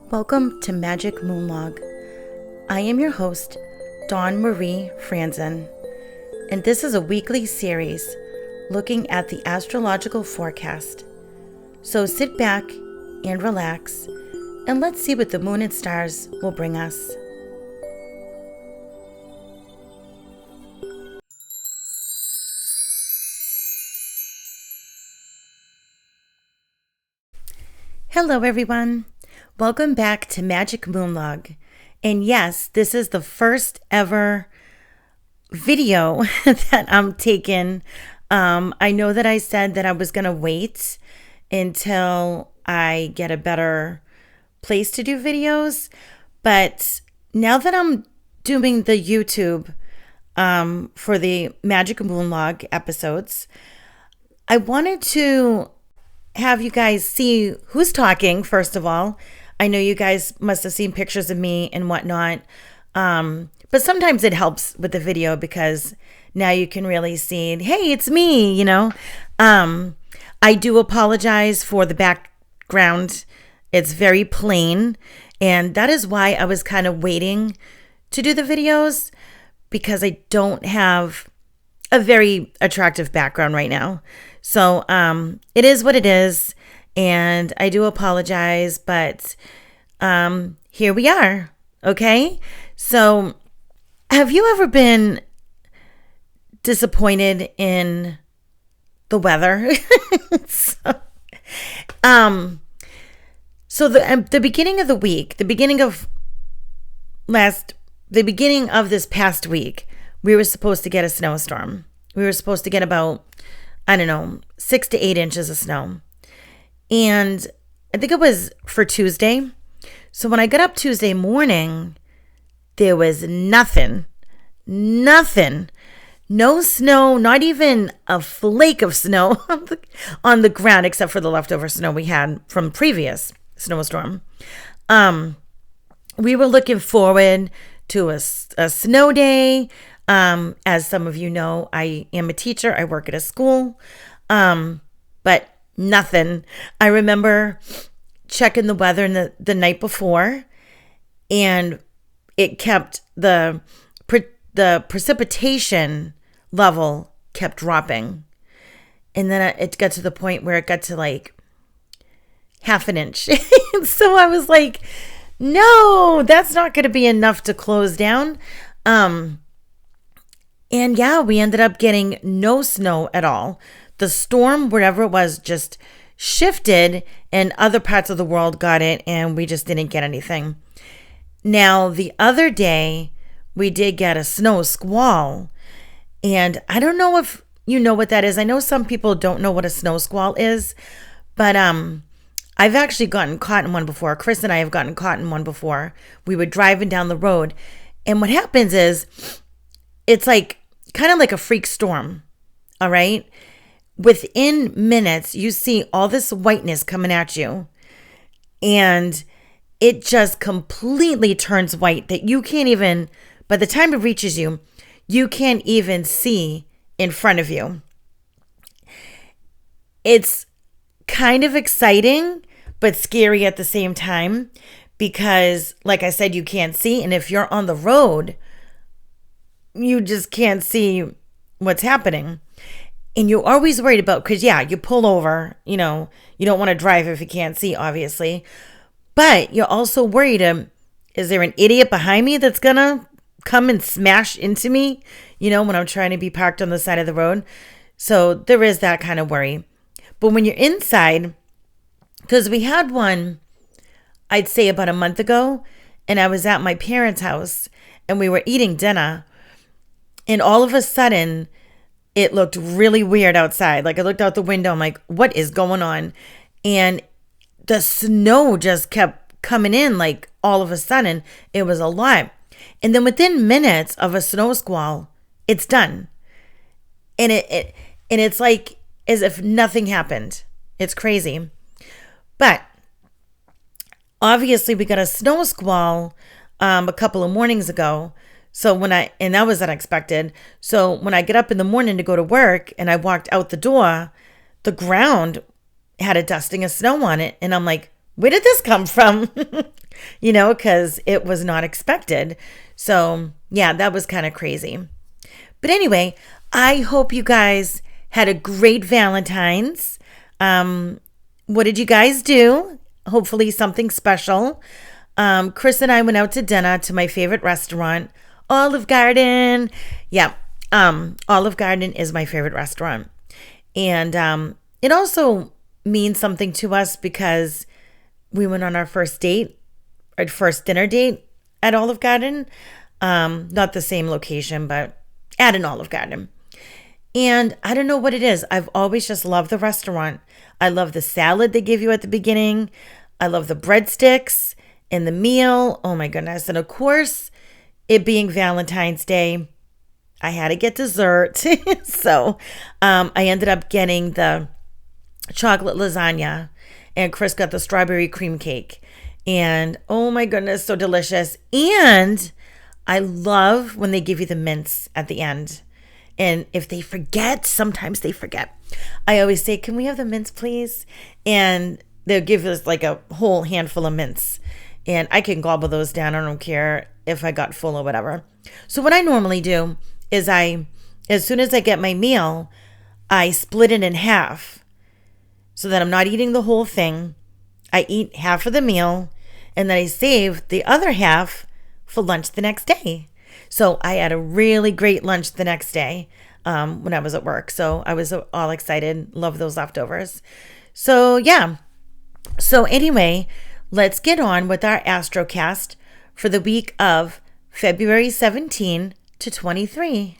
Welcome to Magic Moonlog. I am your host, Dawn Marie Franzen, and this is a weekly series looking at the astrological forecast. So sit back and relax, and let's see what the moon and stars will bring us. Hello everyone. Welcome back to Magic Moonlog. And yes, this is the first ever video that I'm taking. I know that I said that I was going to wait until I get a better place to do videos. But now that I'm doing the YouTube for the Magic Moonlog episodes, I wanted to have you guys see who's talking, first of all. I know you guys must have seen pictures of me and whatnot, but sometimes it helps with the video because now you can really see, hey, it's me, you know. I do apologize for the background. It's very plain, and that is why I was kind of waiting to do the videos, because I don't have a very attractive background right now. So it is what it is, and I do apologize, but here we are, okay? So have you ever been disappointed in the weather? So the beginning of the week, the beginning of this past week, we were supposed to get a snowstorm. We were supposed to get about, 6 to 8 inches of snow. And I think it was for Tuesday. So when I got up Tuesday morning, there was nothing, no snow, not even a flake of snow on the ground, except for the leftover snow we had from previous snowstorm. We were looking forward to a snow day. As some of you know, I am a teacher. I work at a school. But nothing. I remember checking the weather the night before, and it kept the precipitation level kept dropping. And then it got to the point where it got to like half an inch. So I was like, no, that's not going to be enough to close down. And yeah, we ended up getting no snow at all. The storm, wherever it was, just shifted, and other parts of the world got it, and we just didn't get anything. Now, the other day, we did get a snow squall, and I don't know if you know what that is. I know some people don't know what a snow squall is, but I've actually gotten caught in one before. Chris and I have gotten caught in one before. We were driving down the road, and what happens is, it's like kind of like a freak storm, all right? Within minutes, you see all this whiteness coming at you, and it just completely turns white that you can't even, by the time it reaches you, you can't even see in front of you. It's kind of exciting, but scary at the same time, because like I said, you can't see, and if you're on the road, you just can't see what's happening. And you're always worried about, because yeah, you pull over, you don't want to drive if you can't see, obviously. But you're also worried, is there an idiot behind me that's going to come and smash into me, when I'm trying to be parked on the side of the road? So there is that kind of worry. But when you're inside, because we had one, I'd say about a month ago, and I was at my parents' house, and we were eating dinner, and all of a sudden, it looked really weird outside. Like I looked out the window, I'm like, what is going on? And the snow just kept coming in, like all of a sudden. It was a lot. And then within minutes of a snow squall, it's done. And it's like as if nothing happened. It's crazy. But obviously we got a snow squall a couple of mornings ago. So and that was unexpected. So when I get up in the morning to go to work and I walked out the door, the ground had a dusting of snow on it. And I'm like, where did this come from? Because it was not expected. So, yeah, that was kind of crazy. But anyway, I hope you guys had a great Valentine's. What did you guys do? Hopefully something special. Chris and I went out to dinner to my favorite restaurant, Olive Garden. Yeah, Olive Garden is my favorite restaurant. And it also means something to us because we went on our first dinner date at Olive Garden. Not the same location, but at an Olive Garden. And I don't know what it is. I've always just loved the restaurant. I love the salad they give you at the beginning. I love the breadsticks and the meal. Oh my goodness. And of course, it being Valentine's Day, I had to get dessert. So I ended up getting the chocolate lasagna, and Chris got the strawberry cream cake. And oh my goodness, so delicious. And I love when they give you the mints at the end. And if they forget, sometimes they forget. I always say, can we have the mints, please? And they'll give us like a whole handful of mints. And I can gobble those down. I don't care if I got full or whatever. So what I normally do is as soon as I get my meal, I split it in half so that I'm not eating the whole thing. I eat half of the meal, and then I save the other half for lunch the next day. So I had a really great lunch the next day when I was at work. So I was all excited. Love those leftovers. So yeah. So anyway, let's get on with our Astrocast for the week of February 17 to 23.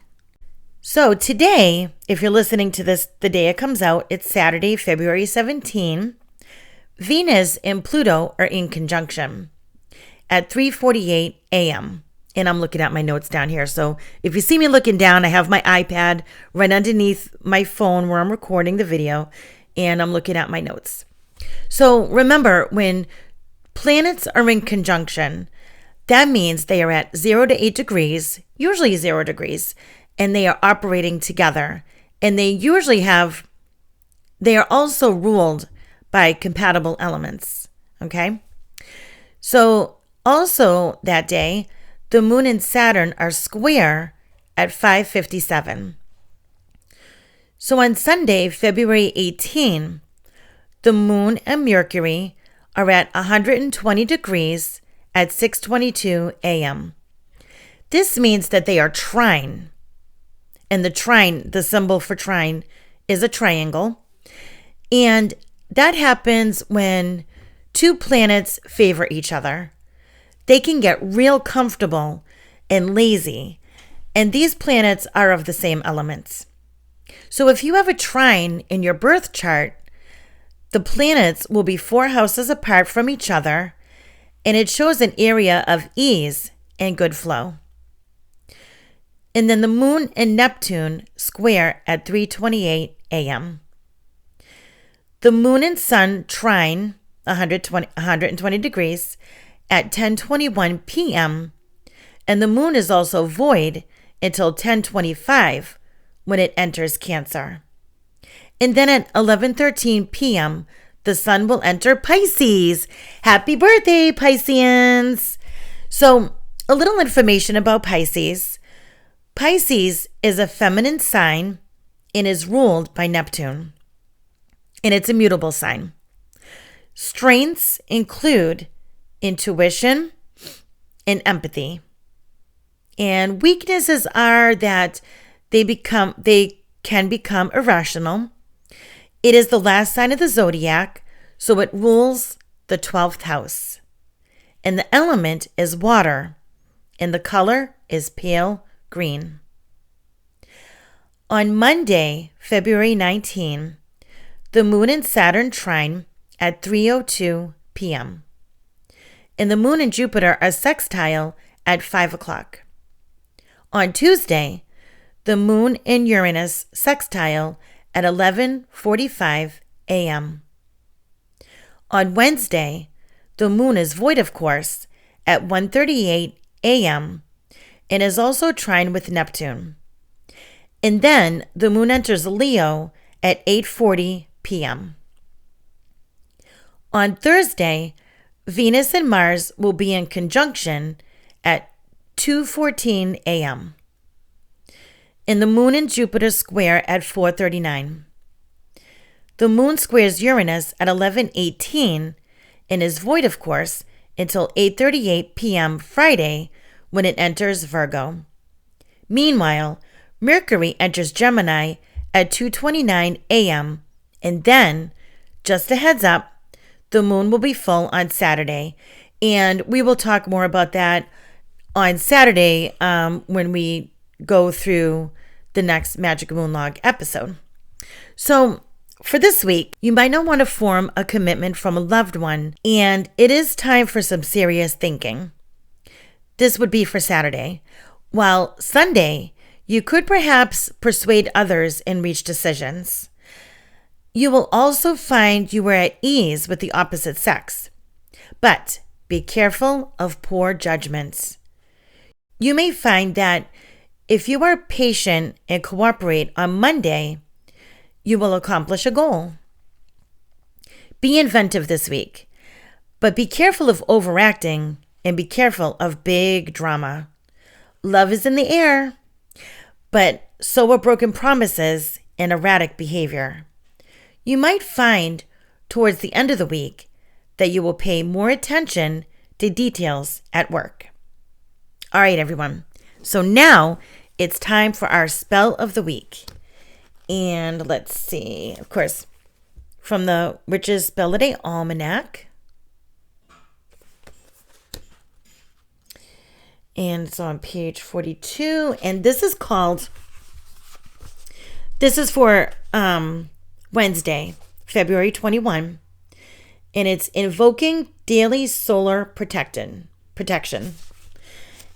So today, if you're listening to this the day it comes out, it's Saturday, February 17. Venus and Pluto are in conjunction at 3:48 a.m. And I'm looking at my notes down here. So if you see me looking down, I have my iPad right underneath my phone where I'm recording the video, and I'm looking at my notes. So remember, when planets are in conjunction, that means they are at 0 to 8 degrees, usually 0 degrees, and they are operating together. And they are also ruled by compatible elements. Okay? So also that day, the moon and Saturn are square at 5:57. So on Sunday, February 18, the moon and Mercury are at 120 degrees at 6:22 a.m. This means that they are trine. And the symbol for trine is a triangle. And that happens when two planets favor each other. They can get real comfortable and lazy, and these planets are of the same elements. So if you have a trine in your birth chart, the planets will be 4 houses apart from each other, and it shows an area of ease and good flow. And then the moon and Neptune square at 3:28 a.m. The moon and sun trine 120 degrees at 10:21 p.m. and the moon is also void until 10:25 when it enters Cancer. And then at 11:13 p.m., the sun will enter Pisces. Happy birthday, Pisceans! So, a little information about Pisces. Pisces is a feminine sign and is ruled by Neptune. And it's a mutable sign. Strengths include intuition and empathy. And weaknesses are that they can become irrational. It is the last sign of the zodiac, so it rules the 12th house. And the element is water, and the color is pale green. On Monday, February 19, the moon and Saturn trine at 3:02 p.m. And the moon and Jupiter are sextile at 5 o'clock. On Tuesday, the moon and Uranus sextile at 11:45 a.m. On Wednesday, the moon is void, of course, at 1:38 a.m. and is also trine with Neptune. And then the moon enters Leo at 8:40 p.m. On Thursday, Venus and Mars will be in conjunction at 2:14 a.m. and the Moon and Jupiter square at 4:39. The Moon squares Uranus at 11:18 and is void, of course, until 8:38 p.m. Friday when it enters Virgo. Meanwhile, Mercury enters Gemini at 2:29 a.m. and then, just a heads up, the Moon will be full on Saturday. And we will talk more about that on Saturday when we go through the next Magic Moon Log episode. So for this week, you might not want to form a commitment from a loved one, and it is time for some serious thinking. This would be for Saturday. While Sunday, you could perhaps persuade others and reach decisions. You will also find you are at ease with the opposite sex. But be careful of poor judgments. You may find that if you are patient and cooperate on Monday, you will accomplish a goal. Be inventive this week, but be careful of overacting and be careful of big drama. Love is in the air, but so are broken promises and erratic behavior. You might find towards the end of the week that you will pay more attention to details at work. All right, everyone. So now it's time for our spell of the week. And let's see, of course, from the Witch's Spell of the Day Almanac. And it's on page 42. And this is for Wednesday, February 21. And it's Invoking Daily Solar Protection.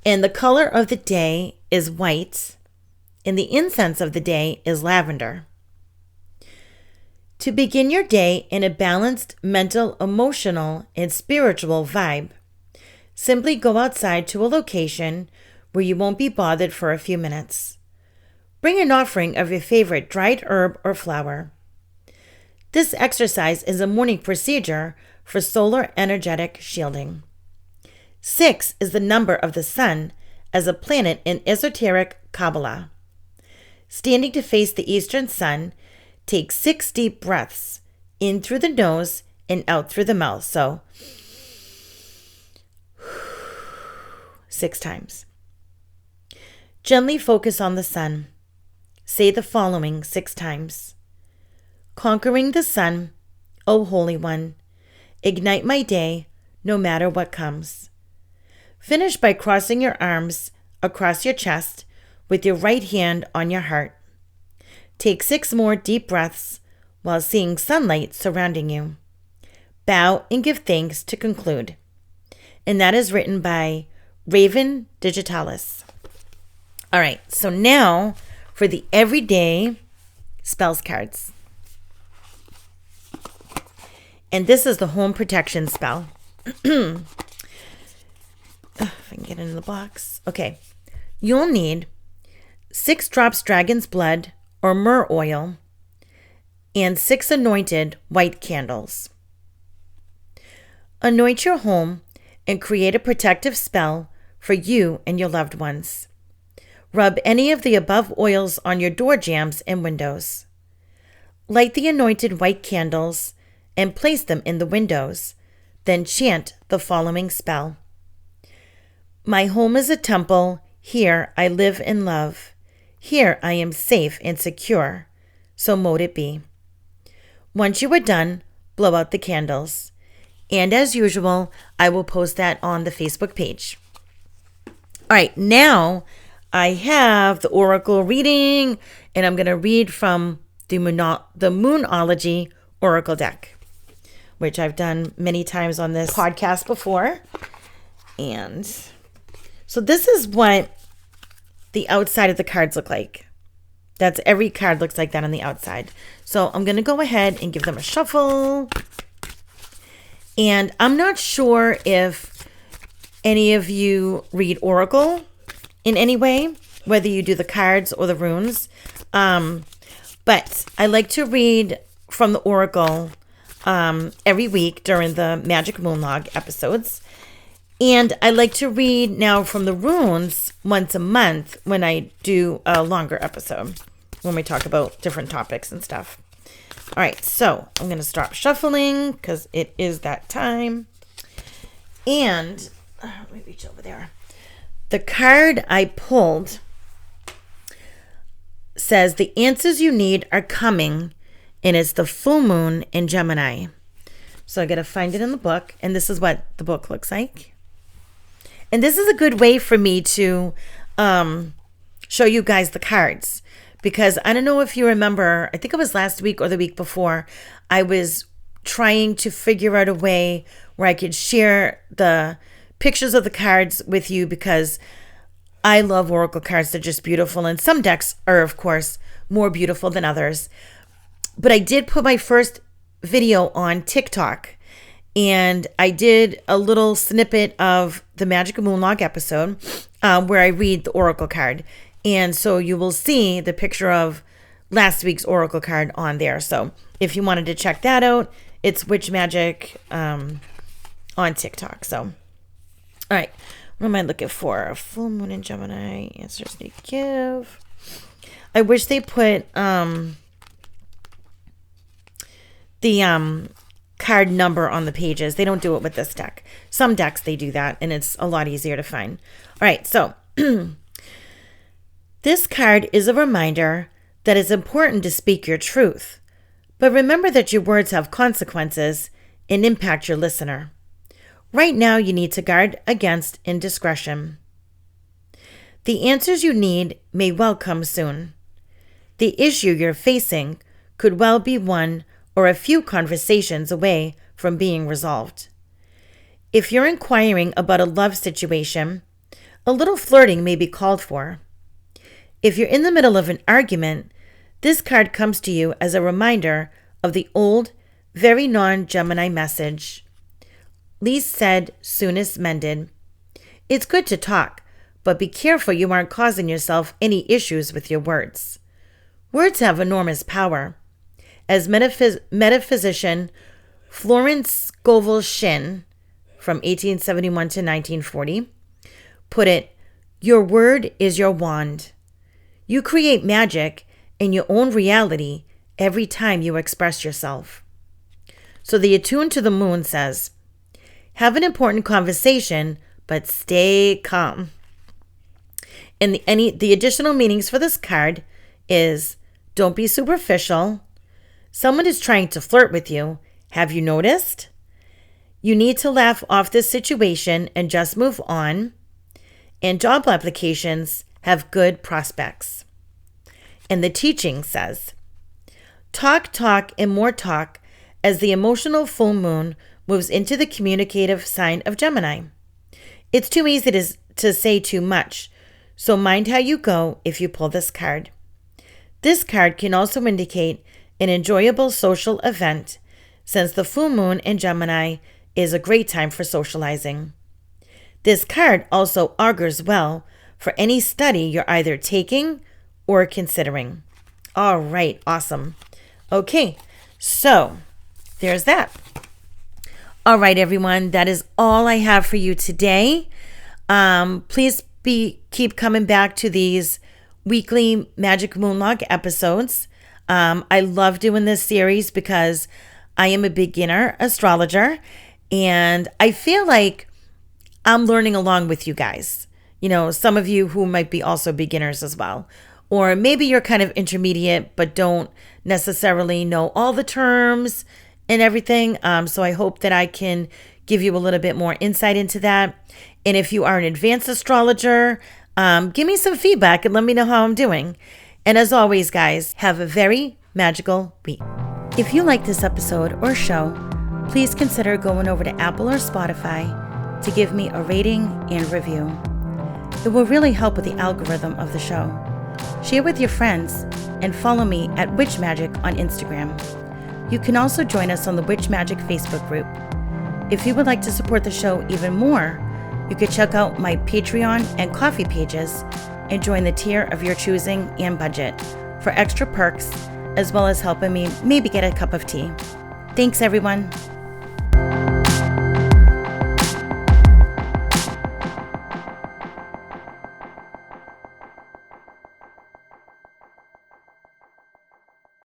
And the color of the day is white. And the incense of the day is lavender. To begin your day in a balanced mental, emotional, and spiritual vibe, simply go outside to a location where you won't be bothered for a few minutes. Bring an offering of your favorite dried herb or flower. This exercise is a morning procedure for solar energetic shielding. 6 is the number of the sun as a planet in esoteric Kabbalah. Standing to face the eastern sun, take 6 deep breaths in through the nose and out through the mouth. So 6 times. Gently focus on the sun. Say the following 6 times. Conquering the sun, O Holy One, ignite my day no matter what comes. Finish by crossing your arms across your chest with your right hand on your heart. Take 6 more deep breaths while seeing sunlight surrounding you. Bow and give thanks to conclude. And that is written by Raven Digitalis. All right, so now for the everyday spells cards. And this is the home protection spell. If I can get it in the box. Okay. You'll need 6 drops dragon's blood or myrrh oil and 6 anointed white candles. Anoint your home and create a protective spell for you and your loved ones. Rub any of the above oils on your door jambs and windows. Light the anointed white candles and place them in the windows. Then chant the following spell. My home is a temple. Here I live in love. Here I am safe and secure. So mote it be. Once you are done, blow out the candles. And as usual, I will post that on the Facebook page. All right, now I have the Oracle reading, and I'm going to read from the Moonology Oracle deck, which I've done many times on this podcast before. And so this is what the outside of the cards look like. That's every card looks like that on the outside. So I'm going to go ahead and give them a shuffle. And I'm not sure if any of you read Oracle in any way, whether you do the cards or the runes. But I like to read from the Oracle every week during the Magic Moonlog episodes. And I like to read now from the runes once a month when I do a longer episode, when we talk about different topics and stuff. All right, so I'm going to stop shuffling because it is that time. And let me reach over there. The card I pulled says the answers you need are coming, and it's the full moon in Gemini. So I got to find it in the book, and this is what the book looks like. And this is a good way for me to show you guys the cards, because I don't know if you remember, I think it was last week or the week before, I was trying to figure out a way where I could share the pictures of the cards with you, because I love oracle cards. They're just beautiful. And some decks are, of course, more beautiful than others. But I did put my first video on TikTok, and I did a little snippet of the Magic Moonlog episode where I read the oracle card. And so you will see the picture of last week's oracle card on there. So if you wanted to check that out, it's Witch Magic on TikTok. So, all right. What am I looking for? A full moon in Gemini. Answers they give. I wish they put the card number on the pages. They don't do it with this deck. Some decks they do that, and it's a lot easier to find. All right, so this card is a reminder that it's important to speak your truth, but remember that your words have consequences and impact your listener. Right now, you need to guard against indiscretion. The answers you need may well come soon. The issue you're facing could well be one or a few conversations away from being resolved. If you're inquiring about a love situation, a little flirting may be called for. If you're in the middle of an argument, this card comes to you as a reminder of the old, very non-Gemini message. Least said, soonest mended. It's good to talk, but be careful you aren't causing yourself any issues with your words. Words have enormous power. As metaphysician Florence Scovel Shinn, from 1871 to 1940, put it, your word is your wand. You create magic in your own reality every time you express yourself. So the Attuned to the Moon says, have an important conversation, but stay calm. And the additional meanings for this card is, don't be superficial. Someone is trying to flirt with you. Have you noticed? You need to laugh off this situation and just move on. And job applications have good prospects. And the teaching says, talk, and more talk as the emotional full moon moves into the communicative sign of Gemini. It's too easy to say too much, so mind how you go if you pull this card. This card can also indicate an enjoyable social event, since the full moon in Gemini is a great time for socializing. This card also augurs well for any study you're either taking or considering. All right, awesome. Okay, so there's that. All right, everyone, that is all I have for you today. Please keep coming back to these weekly Magic Moonlog episodes. I love doing this series because I am a beginner astrologer, and I feel like I'm learning along with you guys. You know, some of you who might be also beginners as well. Or maybe you're kind of intermediate but don't necessarily know all the terms and everything. So I hope that I can give you a little bit more insight into that. And if you are an advanced astrologer, give me some feedback and let me know how I'm doing. And as always, guys, have a very magical week. If you like this episode or show, please consider going over to Apple or Spotify to give me a rating and review. It will really help with the algorithm of the show. Share with your friends and follow me at Witch Magic on Instagram. You can also join us on the Witch Magic Facebook group. If you would like to support the show even more, you could check out my Patreon and Ko-fi pages and join the tier of your choosing and budget for extra perks, as well as helping me maybe get a cup of tea. Thanks, everyone.